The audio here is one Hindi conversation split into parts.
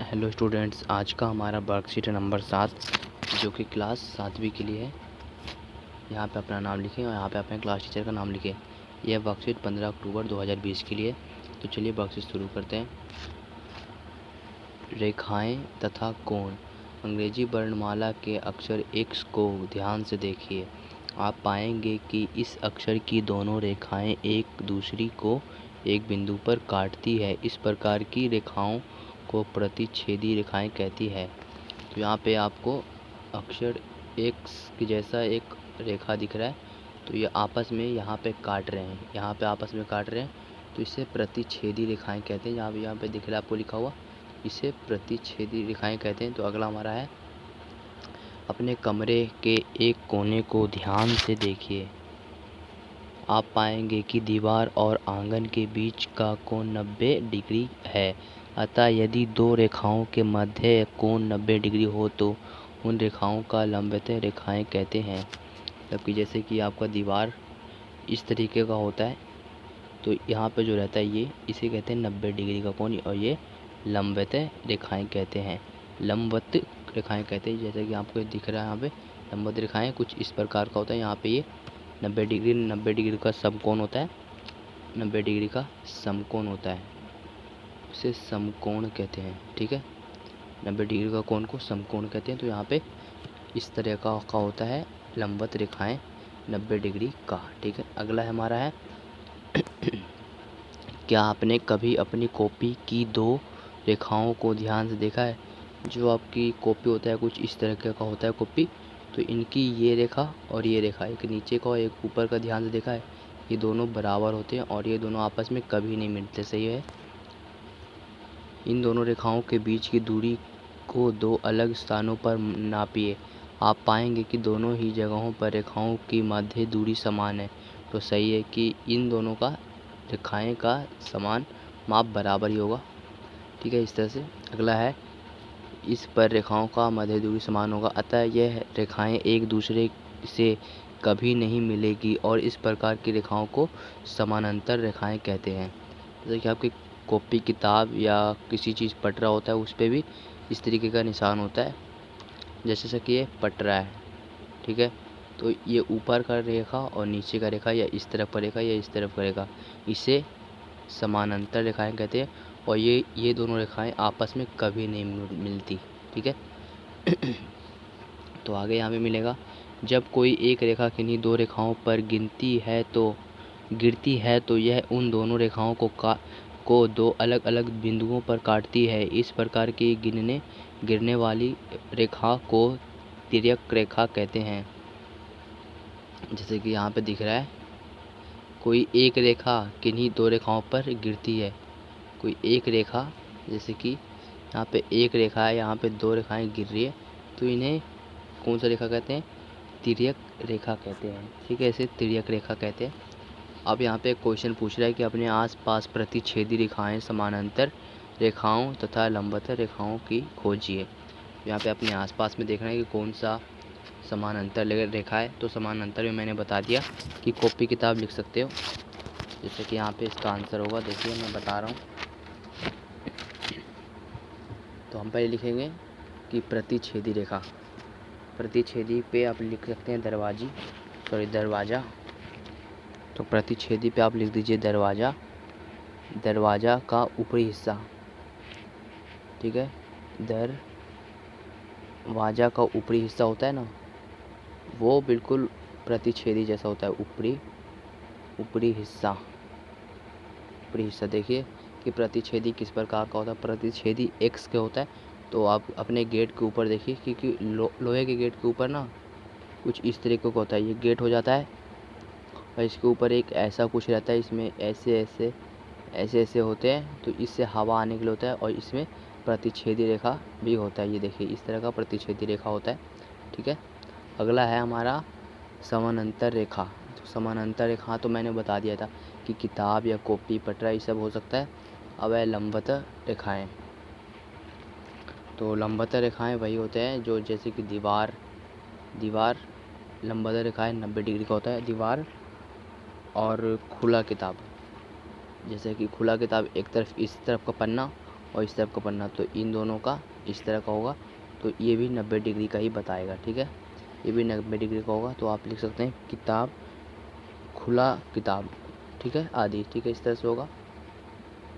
हेलो स्टूडेंट्स, आज का हमारा वर्कशीट नंबर 7 जो कि क्लास 7वीं के लिए है। यहाँ पे अपना नाम लिखें और यहाँ पे अपने क्लास टीचर का नाम लिखें। यह वर्कशीट 15 अक्टूबर 2020 के लिए। तो चलिए वर्कशीट शुरू करते हैं। रेखाएं तथा कोण। अंग्रेजी वर्णमाला के अक्षर X को ध्यान से देखिए। आप पाएंगे कि इस अक्षर की दोनों रेखाएं एक दूसरी को एक बिंदु पर काटती है। इस प्रकार की रेखाओं को प्रतिच्छेदी रेखाएं कहती है। तो यहाँ पे आपको अक्षर X की जैसा एक रेखा दिख रहा है, तो ये आपस में यहाँ पे काट रहे हैं, यहाँ पे आपस में काट रहे हैं, तो इसे प्रतिच्छेदी रेखाएं कहते हैं। यहाँ पे दिख रहा है आपको लिखा हुआ, इसे प्रतिच्छेदी रेखाएं कहते हैं। तो अगला हमारा है, अपने कमरे के एक कोने को ध्यान से देखिए। आप पाएंगे कि दीवार और आंगन के बीच का कोण 90 डिग्री है। अतः यदि दो रेखाओं के मध्य कोण 90 डिग्री हो तो उन रेखाओं का लंबवत रेखाएं कहते हैं। जबकि जैसे कि आपका दीवार इस तरीके का होता है, तो यहाँ पे जो रहता है ये, इसे कहते हैं 90 डिग्री का कोण, और ये लंबवत रेखाएं कहते हैं। लंबवत रेखाएं कहते हैं, जैसे कि आपको दिख रहा है यहाँ पे लंबवत रेखाएं कुछ इस प्रकार का होता है। यहाँ पे ये 90 डिग्री का समकोण होता है, 90 डिग्री का समकोण होता है, उसे समकोण कहते हैं। ठीक है, 90 डिग्री का कोण को समकोण कहते हैं। तो यहाँ पे इस तरह का होता है लंबवत रेखाएं 90 डिग्री का। ठीक है, अगला हमारा है, क्या आपने कभी अपनी कॉपी की दो रेखाओं को ध्यान से देखा है? जो आपकी कॉपी होता है कुछ इस तरह का होता है कॉपी, तो इनकी ये रेखा और ये रेखा, एक नीचे का और एक ऊपर का, ध्यान से देखा है? ये दोनों बराबर होते हैं और ये दोनों आपस में कभी नहीं मिलते। सही है। इन दोनों रेखाओं के बीच की दूरी को दो अलग स्थानों पर नापिए। आप पाएंगे कि दोनों ही जगहों पर रेखाओं की मध्य दूरी समान है। तो सही है कि इन दोनों का रेखाएं का समान माप बराबर ही होगा। ठीक है, इस तरह से। अगला है, इस पर रेखाओं का मध्य दूरी समान होगा, अतः यह रेखाएं एक दूसरे से कभी नहीं मिलेगी और इस प्रकार की रेखाओं को समानांतर रेखाएं कहते हैं। जैसे कि आपकी कॉपी किताब या किसी चीज़ पढ़ रहा होता है, उस पर भी इस तरीके का निशान होता है, जैसे कि ये पढ़ रहा है। ठीक है, तो ये ऊपर का रेखा और नीचे का रेखा, या इस तरफ का रेखा या इस तरफ का रेखा, इसे समानांतर रेखाएं कहते हैं। और ये दोनों रेखाएं आपस में कभी नहीं मिलती। ठीक है। तो आगे यहाँ पे मिलेगा, जब कोई एक रेखा किन्हीं दो रेखाओं पर गिरती है तो यह उन दोनों रेखाओं को दो अलग अलग बिंदुओं पर काटती है। इस प्रकार की गिरने वाली रेखा को तिर्यक रेखा कहते हैं। जैसे कि यहाँ पे दिख रहा है, कोई एक रेखा किन्हीं दो रेखाओं पर गिरती है। कोई एक रेखा, जैसे कि यहाँ पे एक रेखा है, यहाँ पे दो रेखाएं गिर रही है, तो इन्हें कौन सा रेखा कहते हैं? तिर्यक रेखा कहते हैं। ठीक है, इसे तिर्यक रेखा कहते हैं। अब यहाँ पे क्वेश्चन पूछ रहा है कि अपने आसपास प्रतिच्छेदी रेखाएं, समानांतर रेखाओं तथा लंबवत रेखाओं की खोजिए। यहाँ पे अपने आसपास में देखना है कि कौन सा समानांतर रेखा है। तो समानांतर में मैंने बता दिया कि कॉपी किताब लिख सकते हो। जैसे कि यहाँ पे इसका आंसर होगा, देखिए मैं बता रहा हूँ। तो हम पहले लिखेंगे कि प्रतिच्छेदी रेखा, प्रतिच्छेदी पे आप लिख सकते हैं दरवाज़ा। तो प्रतिच्छेदी पे आप लिख दीजिए दरवाज़ा। दरवाज़ा का ऊपरी हिस्सा, ठीक है, दरवाज़ा का ऊपरी हिस्सा होता है ना, वो बिल्कुल प्रतिच्छेदी जैसा होता है। ऊपरी हिस्सा देखिए कि प्रतिच्छेदी किस प्रकार का होता है। प्रतिच्छेदी X के होता है। तो आप अपने गेट के ऊपर देखिए, क्योंकि लोहे के गेट के ऊपर ना कुछ इस तरीके का होता है, ये गेट हो जाता है और इसके ऊपर एक ऐसा कुछ रहता है, इसमें ऐसे होते हैं, तो इससे हवा आने के लिए होता है, और इसमें प्रतिच्छेदी रेखा भी होता है। ये देखिए इस तरह का प्रतिच्छेदी रेखा होता है। ठीक है, अगला है हमारा समानांतर रेखा। तो समानांतर रेखा तो मैंने बता दिया था कि किताब या कॉपी पटरा ये सब हो सकता है। अब है लंबवत रेखाएं। तो लंबवत रेखाएं वही होते हैं जो, जैसे कि दीवार लंबवत रेखाएं 90 डिग्री का होता है दीवार। और खुला किताब, जैसे कि खुला किताब एक तरफ, इस तरफ का पन्ना और इस तरफ का पन्ना, तो इन दोनों का इस तरह का होगा, तो ये भी 90 डिग्री का ही बताएगा। ठीक है, ये भी 90 डिग्री का होगा। तो आप लिख सकते हैं किताब, खुला किताब, ठीक है, आदि। ठीक है, इस तरह से होगा।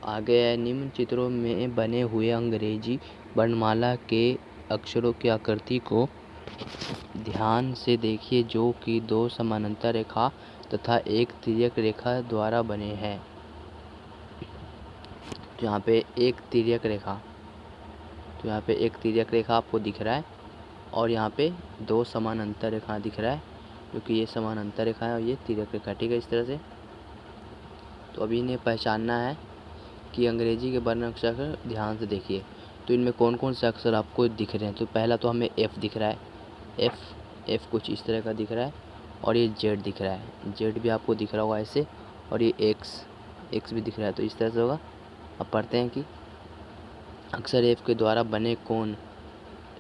आगे है, निम्न चित्रों में बने हुए अंग्रेजी वर्णमाला के अक्षरों की आकृति को ध्यान से देखिए, जो कि दो समानांतर रेखा तथा एक तिर्यक रेखा द्वारा बने हैं। तो यहाँ पे एक तिर्यक रेखा, तो यहाँ पे एक तिर्यक रेखा आपको दिख रहा है और यहाँ पे दो समानांतर रेखा दिख रहा है, क्योंकि ये समानांतर रेखा है और ये तिर्यक रेखा। ठीक है, इस तरह से। तो अभी इन्हें पहचानना है कि अंग्रेजी के वर्ण अक्षर ध्यान से देखिए, तो इनमें कौन कौन से अक्षर आपको दिख रहे हैं। तो पहला तो हमें एफ़ दिख रहा है, एफ़ कुछ इस तरह का दिख रहा है, और ये जेड दिख रहा है, जेड भी आपको दिख रहा होगा ऐसे, और ये एक्स भी दिख रहा है। तो इस तरह से होगा। अब पढ़ते हैं कि अक्षर एफ के द्वारा बने कोण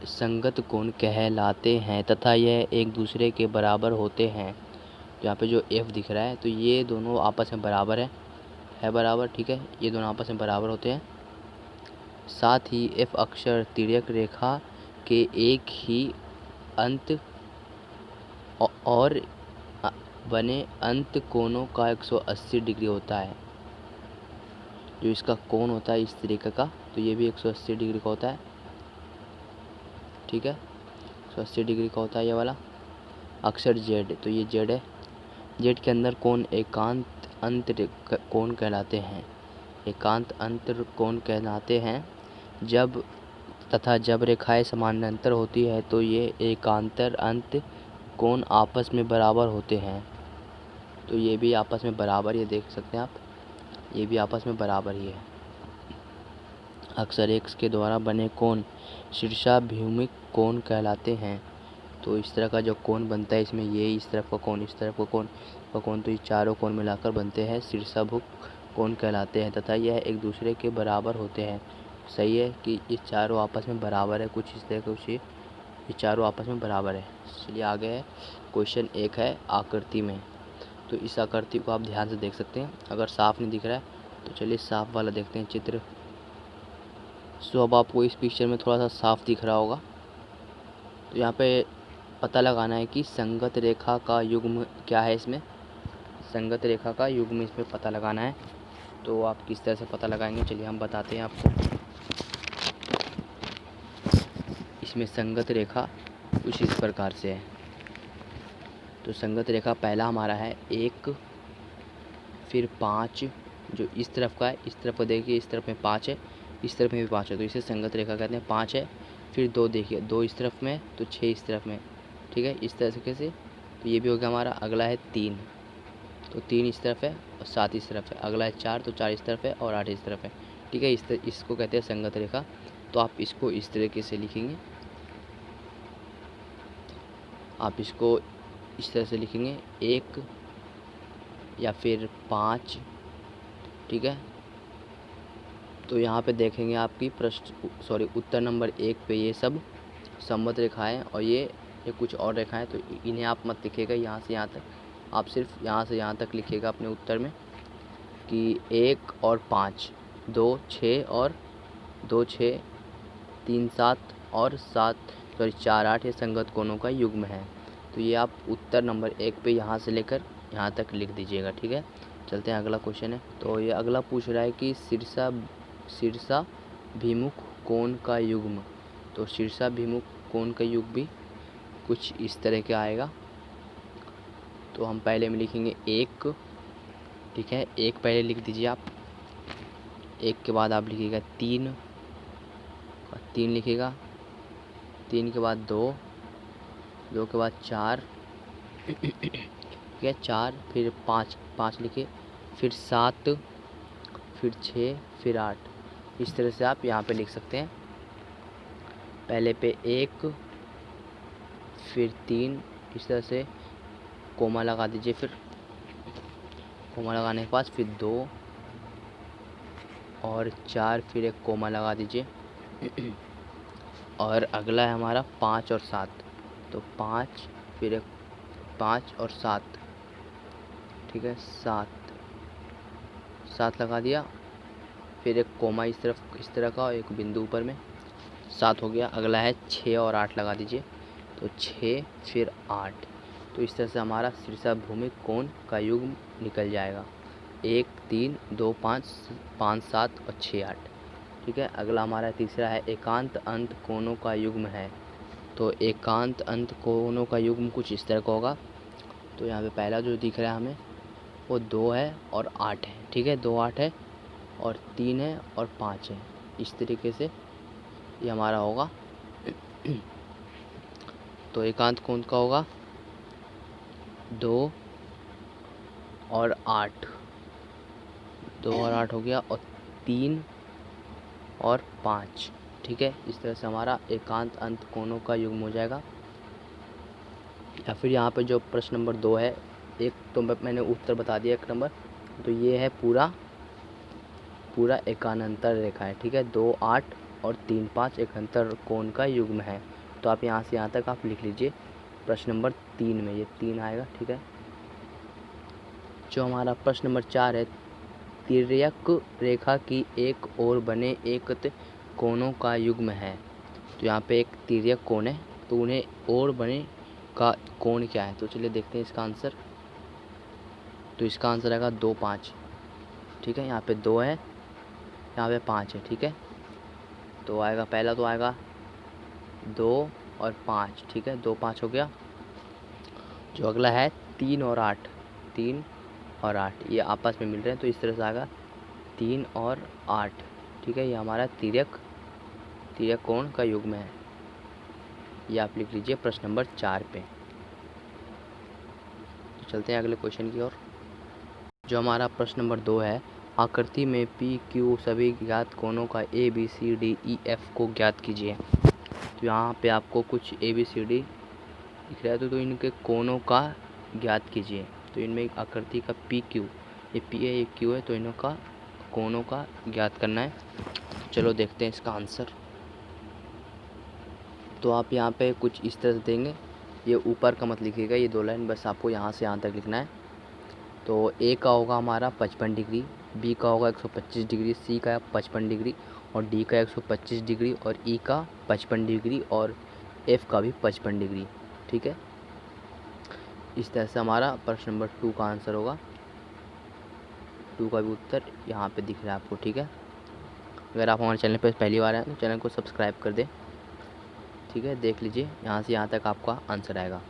संगत कोण कहलाते हैं तथा यह एक दूसरे के बराबर होते हैं। तो यहाँ पे जो एफ दिख रहा है, तो ये दोनों आपस में बराबर है बराबर। ठीक है, ये दोनों आपस में बराबर होते हैं। साथ ही एफ अक्षर तिर्यक रेखा के एक ही अंत और बने अंत कोणों का 180 डिग्री होता है। जो इसका कोण होता है इस तरीके का, तो ये भी 180 डिग्री का होता है। ठीक है, 180 डिग्री का होता है ये वाला। अक्षर जेड, तो ये जेड है, जेड के अंदर कोण एकांत अंतर कोण कहलाते हैं। एकांत अंतर कोण कहलाते हैं जब रेखाएं समानांतर होती है तो ये एकांतर अंत कोण आपस में बराबर होते हैं। तो ये भी आपस में बराबर, ये देख सकते हैं आप, ये भी आपस में बराबर ही है। अक्षर एक्स के द्वारा बने कोण शीर्षाभिमुख कोण कहलाते हैं। तो इस तरह का जो कोण बनता है इसमें, ये इस तरफ का कोण, इस तरफ का कोण, तो ये चारों कोण मिलाकर बनते हैं शीर्षाभिमुख कोण कहलाते हैं तथा यह एक दूसरे के बराबर होते हैं। सही है कि ये चारों आपस में बराबर है, कुछ इस तरह का, कुछ ये चारों आपस में बराबर है। चलिए आगे है, क्वेश्चन एक है आकृति में। तो इस आकृति को आप ध्यान से देख सकते हैं। अगर साफ नहीं दिख रहा है तो चलिए साफ वाला देखते हैं चित्र। सो अब आपको इस पिक्चर में थोड़ा सा साफ दिख रहा होगा। तो यहाँ पे पता लगाना है कि संगत रेखा का युग्म क्या है। इसमें संगत रेखा का युग्म इसमें पता लगाना है। तो आप किस तरह से पता लगाएंगे, चलिए हम बताते हैं आपको। इसमें संगत रेखा कुछ इस प्रकार से है। तो संगत रेखा पहला हमारा है 1, फिर 5, जो इस तरफ का है, इस तरफ को देखिए, इस तरफ में 5 है, इस तरफ में भी 5 है, तो इसे संगत रेखा कहते हैं। 5 है, फिर 2 देखिए, 2 इस तरफ में, तो 6 इस तरफ में। ठीक है, इस तरह से कैसे, तो ये भी हो गया हमारा। अगला है 3, तो 3 इस तरफ है और 7 इस तरफ है। अगला है 4, तो 4 इस तरफ है और 8 इस तरफ है। ठीक है, इसको कहते हैं संगत रेखा। तो आप इसको इस तरीके से लिखेंगे, आप इसको इस तरह से लिखेंगे, 1 या फिर 5। ठीक है, तो यहाँ पे देखेंगे आपकी उत्तर नंबर 1 पे ये सब सममित रेखाएं और ये कुछ और रेखाएं। तो इन्हें आप मत लिखिएगा यहाँ से यहाँ तक, आप सिर्फ यहाँ से यहाँ तक लिखिएगा अपने उत्तर में कि 1 और 5, 2 6 और 2 6, 3 7 और 4 8 ये संगत कोणों का युग्म है। तो ये आप उत्तर नंबर 1 पे यहाँ से लेकर यहाँ तक लिख दीजिएगा। ठीक है, चलते हैं, अगला क्वेश्चन है। तो ये अगला पूछ रहा है कि शीर्षाभिमुख कोण का युग्म। तो शीर्षाभिमुख कोण का युग्म भी कुछ इस तरह के आएगा। तो हम पहले में लिखेंगे 1। ठीक है, 1 पहले लिख दीजिए आप। 1 के बाद आप लिखिएगा 3, 3 लिखिएगा, 3 के बाद 2, 2 के बाद 4, ठीक है 4, फिर 5 लिखे, फिर 7, फिर 6, फिर 8। इस तरह से आप यहाँ पे लिख सकते हैं। पहले पे 1, फिर 3, इस तरह से कोमा लगा दीजिए, फिर कोमा लगाने के बाद फिर 2 और 4, फिर एक कोमा लगा दीजिए। और अगला है हमारा 5 और 7, तो 5, फिर एक 5 और 7। ठीक है, 7 लगा दिया, फिर एक कोमा इस तरह का और एक बिंदु ऊपर में, 7 हो गया। अगला है 6 और 8 लगा दीजिए, तो 6 फिर 8। तो इस तरह से हमारा शीर्षाभूमि कोण का युग्म निकल जाएगा, 1 3 2 5 5 7 और 6 8। ठीक है। अगला हमारा तीसरा है एकांत अंत कोणों का युग्म है। तो एकांत अंत कोणों का युग्म कुछ इस तरह का होगा। तो यहाँ पे पहला जो दिख रहा है हमें वो 2 है और 8 है। ठीक है, 2 8 है और 3 है और 5 है। इस तरीके से ये हमारा होगा। तो एकांत कोण का होगा 2 और 8, 2 और 8 हो गया, और 3 और 5। ठीक है, इस तरह से हमारा एकांत अंत कोणों का युग्म हो जाएगा। या फिर यहाँ पे जो प्रश्न नंबर 2 है, एक तो मैंने उत्तर बता दिया 1 नंबर, तो ये है पूरा एकांतर रेखा है। ठीक है, 2 8 और 3 5 एकांतर कोण का युग्म है। तो आप यहाँ से यहाँ तक आप लिख लीजिए। प्रश्न नंबर 3 में ये 3 आएगा। ठीक है, जो हमारा प्रश्न नंबर 4 है, तिर्यक रेखा की एक ओर बने एकत कोणों का युग्म है। तो यहाँ पे एक तिर्यक कोण है, तो उन्हें ओर बने का कोण क्या है? तो चलिए देखते हैं इसका आंसर। तो इसका आंसर आएगा 2 5। ठीक है, यहाँ पे 2 है, यहाँ पे 5 है। ठीक है, तो आएगा पहला, तो आएगा 2 और 5। ठीक है, 2 5 हो गया। जो अगला है 3 और 8, 3 और 8 ये आपस में मिल रहे हैं, तो इस तरह से आएगा 3 और 8। ठीक है, ये हमारा तिर्यक कोण का युग्म है। ये आप लिख लीजिए प्रश्न नंबर 4 पे। तो चलते हैं अगले क्वेश्चन की ओर। जो हमारा प्रश्न नंबर 2 है, आकृति में पी क्यू सभी ज्ञात कोणों का A B C D E F को ज्ञात कीजिए। तो यहाँ पे आपको कुछ ए बी सी डी दिख रहा है, तो इनके कोणों का ज्ञात कीजिए। तो इनमें आकृति का पी क्यू, ये पी है ये क्यू है, तो इनका कोणों का ज्ञात करना है। चलो देखते हैं इसका आंसर। तो आप यहाँ पे कुछ इस तरह से देंगे, ये ऊपर का मत लिखिएगा, ये 2 लाइन बस आपको यहाँ से यहाँ तक लिखना है। तो ए का होगा हमारा 55 डिग्री, बी का होगा 125 डिग्री, सी का 55 डिग्री और डी का 125 डिग्री और ई का 55 डिग्री और एफ का भी 55 डिग्री। ठीक है, इस तरह से हमारा प्रश्न नंबर 2 का आंसर होगा। 2 का भी उत्तर यहाँ पे दिख रहा है आपको। ठीक है, अगर आप हमारे चैनल पर पहली बार आए तो चैनल को सब्सक्राइब कर दें। ठीक है, देख लीजिए यहाँ से यहाँ तक आपका आंसर आएगा।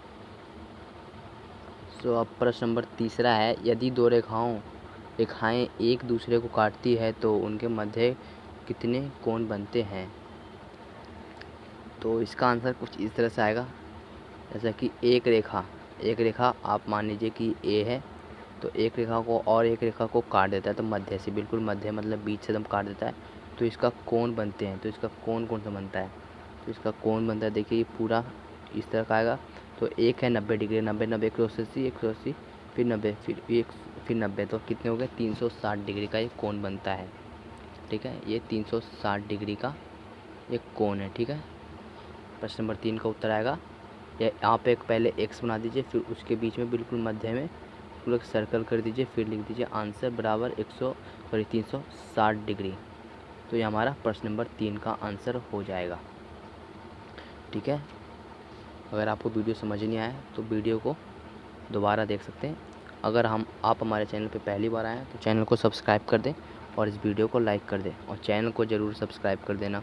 तो अब प्रश्न नंबर 3 है, यदि 2 रेखाएं एक दूसरे को काटती है तो उनके मध्य कितने कोण बनते हैं? तो इसका आंसर कुछ इस तरह से आएगा, जैसा कि एक रेखा आप मान लीजिए कि ए है, तो एक रेखा को और एक रेखा को काट देता है, तो मध्य से, बिल्कुल मध्य मतलब बीच से एकदम काट देता है, तो इसका कोण बनते हैं। तो इसका कोण कौन सा बनता है? तो इसका कोण बनता है, देखिए ये पूरा इस तरह का आएगा। तो एक है 90 डिग्री, 90 90 180 180 फिर 90 फिर 90, तो कितने हो गए? 360 डिग्री का ये कोण बनता है। ठीक है, ये 360 डिग्री का एक कोण है। ठीक है, प्रश्न नंबर 3 का उत्तर आएगा। या आप एक पहले एक्स बना दीजिए, फिर उसके बीच में बिल्कुल मध्य में पूरा सर्कल कर दीजिए, फिर लिख दीजिए आंसर बराबर 360 डिग्री। तो ये हमारा प्रश्न नंबर 3 का आंसर हो जाएगा। ठीक है, अगर आपको वीडियो समझ नहीं आया तो वीडियो को दोबारा देख सकते हैं। अगर आप हमारे चैनल पे पहली बार आए हैं तो चैनल को सब्सक्राइब कर दें और इस वीडियो को लाइक कर दें और चैनल को ज़रूर सब्सक्राइब कर देना।